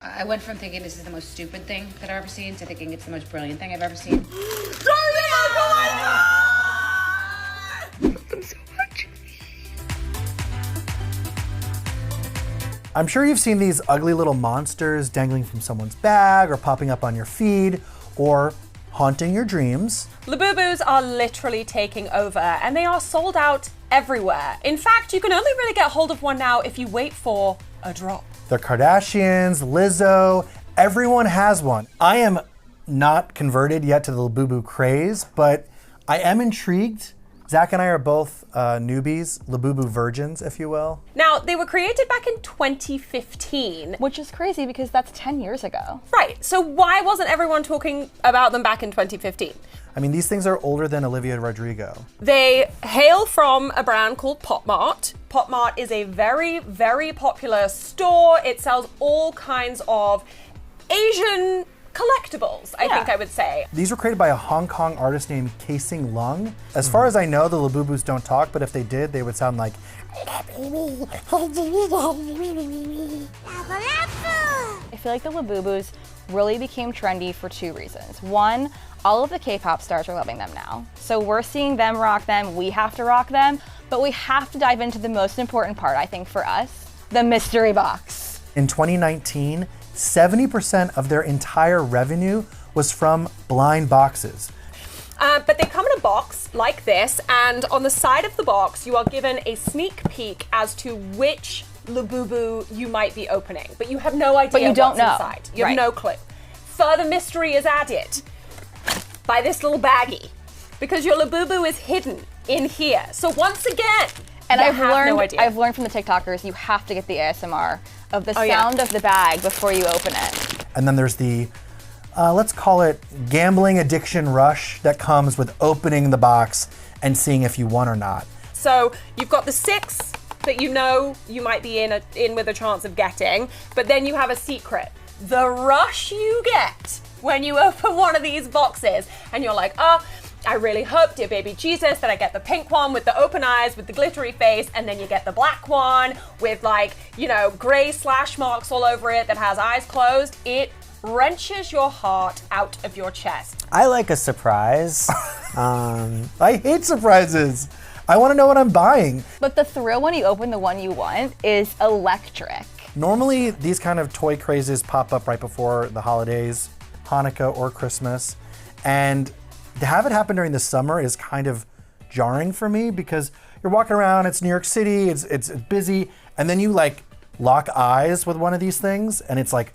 I went from thinking this is the most stupid thing that I've ever seen to thinking it's the most brilliant thing I've ever seen. I'm sure you've seen these ugly little monsters dangling from someone's bag or popping up on your feed or haunting your dreams. Labubus are literally taking over and they are sold out everywhere. In fact, you can only really get hold of one now if you wait for a drop. The Kardashians, Lizzo, everyone has one. I am not converted yet to the Labubu craze, but I am intrigued. Zach and I are both newbies, Labubu virgins, if you will. Now, they were created back in 2015. Which is crazy because that's 10 years ago. Right, so why wasn't everyone talking about them back in 2015? I mean, these things are older than Olivia Rodrigo. They hail from a brand called Pop Mart. Pop Mart is a very, very popular store. It sells all kinds of Asian collectibles, I think I would say. These were created by a Hong Kong artist named Casing Lung. As far as I know, the Labubus don't talk, but if they did, they would sound like... I feel like the Labubus really became trendy for two reasons. One, all of the K-pop stars are loving them now. So we're seeing them rock them, we have to rock them, but we have to dive into the most important part, I think, for us, the mystery box. In 2019, 70% of their entire revenue was from blind boxes. But they come in a box like this, and on the side of the box, you are given a sneak peek as to which Labubu you might be opening. But you have no idea But you don't what's know. inside. You have no clue. Further mystery is added by this little baggie, because your Labubu is hidden in here. So once again, And you I've have no idea. learned from the TikTokers, you have to get the ASMR of the sound of the bag before you open it. And then there's the, let's call it gambling addiction rush that comes with opening the box and seeing if you won or not. So you've got the 6 that you know you might be in with a chance of getting, but then you have a secret. The rush you get when you open one of these boxes and you're like, oh, I really hope, dear baby Jesus, that I get the pink one with the open eyes, with the glittery face, and then you get the black one with like, you know, gray slash marks all over it that has eyes closed. It wrenches your heart out of your chest. I like a surprise. I hate surprises. I want to know what I'm buying. But the thrill when you open the one you want is electric. Normally, these kind of toy crazes pop up right before the holidays, Hanukkah or Christmas, and to have it happen during the summer is kind of jarring for me because you're walking around, it's New York City, it's busy, and then you like lock eyes with one of these things and it's like...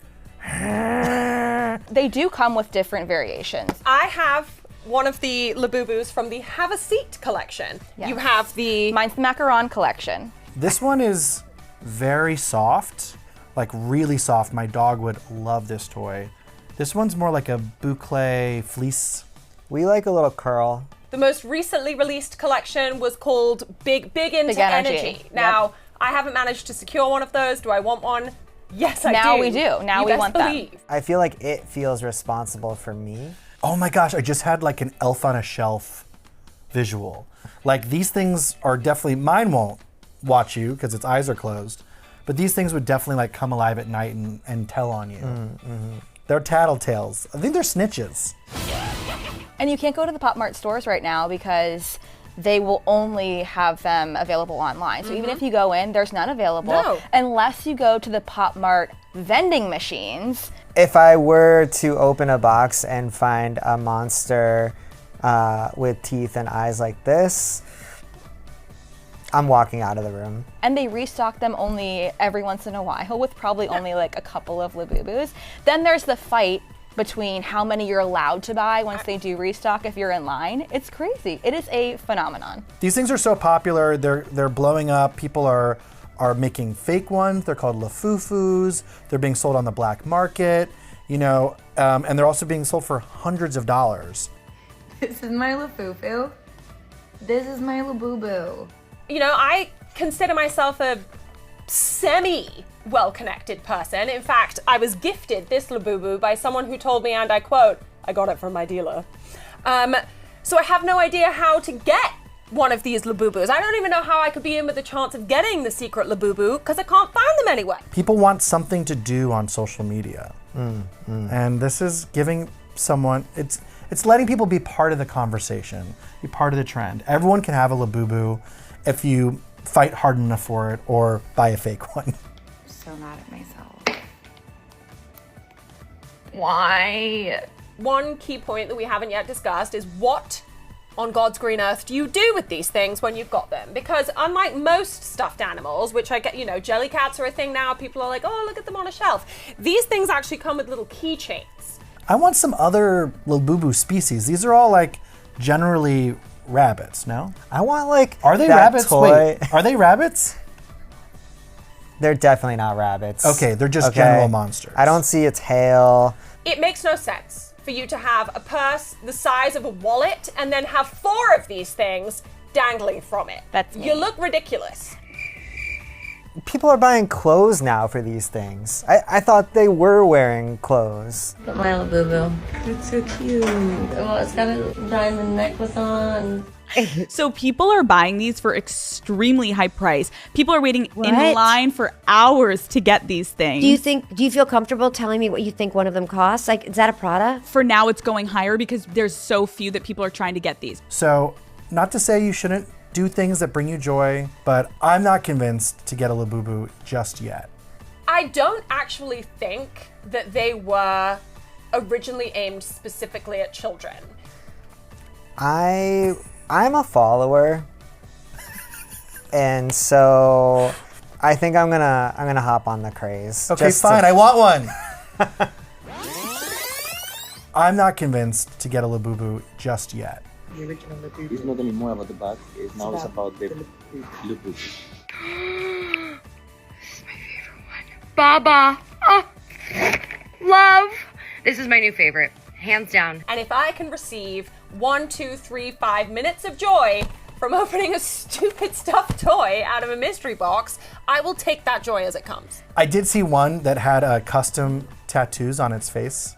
They do come with different variations. I have one of the Labubus from the Have a Seat collection. Yes. You have the... Mine's the macaron collection. This one is very soft, like really soft. My dog would love this toy. This one's more like a boucle fleece. We like a little curl. The most recently released collection was called Big Into Big Energy. Energy. Now, I haven't managed to secure one of those. Do I want one? Yes, I do. Now we do. Now You we best want them. believe. I feel like it feels responsible for me. Oh my gosh, I just had like an elf on a shelf visual. Like these things are definitely, mine won't watch you because its eyes are closed, but these things would definitely like come alive at night and tell on you. They're tattletales. I think they're snitches. And you can't go to the Pop Mart stores right now because they will only have them available online. So even if you go in, there's none available unless you go to the Pop Mart vending machines. If I were to open a box and find a monster with teeth and eyes like this, I'm walking out of the room. And they restock them only every once in a while with probably only like a couple of Labubus. Then there's the fight between how many you're allowed to buy once they do restock if you're in line. It's crazy. It is a phenomenon. These things are so popular, they're blowing up. People are making fake ones. They're called Lafufus. They're being sold on the black market, you know, and they're also being sold for hundreds of dollars. This is my Lafufu. This is my Labubu. You know, I consider myself a semi-well-connected person. In fact, I was gifted this Labubu by someone who told me, and I quote, I got it from my dealer. So I have no idea how to get one of these Labubus. I don't even know how I could be in with a chance of getting the secret Labubu because I can't find them anywhere. People want something to do on social media. And this is giving someone, it's letting people be part of the conversation, be part of the trend. Everyone can have a Labubu if you fight hard enough for it or buy a fake one. So mad at myself. Why? One key point that we haven't yet discussed is what on God's green earth do you do with these things when you've got them? Because unlike most stuffed animals, which I get, jelly cats are a thing now, people are like, oh, look at them on a shelf. These things actually come with little keychains. I want some other Labubu species. These are all like generally rabbits, no? I want like Are they that rabbits? toy. Wait, are they rabbits? They're definitely not rabbits. Okay, they're just general monsters. I don't see a tail. It makes no sense for you to have a purse the size of a wallet and then have 4 of these things dangling from it. That's me. You look ridiculous. People are buying clothes now for these things. I thought they were wearing clothes. Look at my Labubu. It's so cute. Oh, it's got a diamond necklace on. So people are buying these for extremely high price. People are waiting in What? line for hours to get these things. Do you feel comfortable telling me what you think one of them costs? Like, is that a Prada? For now, it's going higher because there's so few that people are trying to get these. So, not to say you shouldn't do things that bring you joy, but I'm not convinced to get a Labubu just yet. I don't actually think that they were originally aimed specifically at children. I'm a follower, and so I think I'm gonna hop on the craze. Okay, fine, I want one. I'm not convinced to get a Labubu just yet. It's not anymore about the bag, it's about the Labubus. Baba. Oh, love. This is my new favorite, hands down. And if I can receive 1, 2, 3, 5 minutes of joy from opening a stupid stuffed toy out of a mystery box, I will take that joy as it comes. I did see one that had custom tattoos on its face,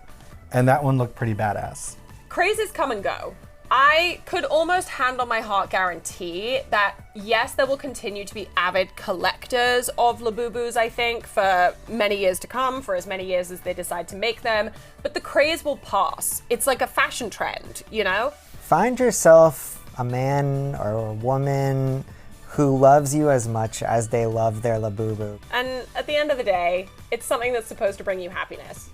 and that one looked pretty badass. Crazes come and go. I could almost hand on my heart guarantee that yes, there will continue to be avid collectors of Labubus, I think, for many years to come, for as many years as they decide to make them, but the craze will pass. It's like a fashion trend, you know? Find yourself a man or a woman who loves you as much as they love their Labubu. And at the end of the day, it's something that's supposed to bring you happiness.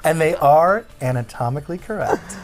And they are anatomically correct.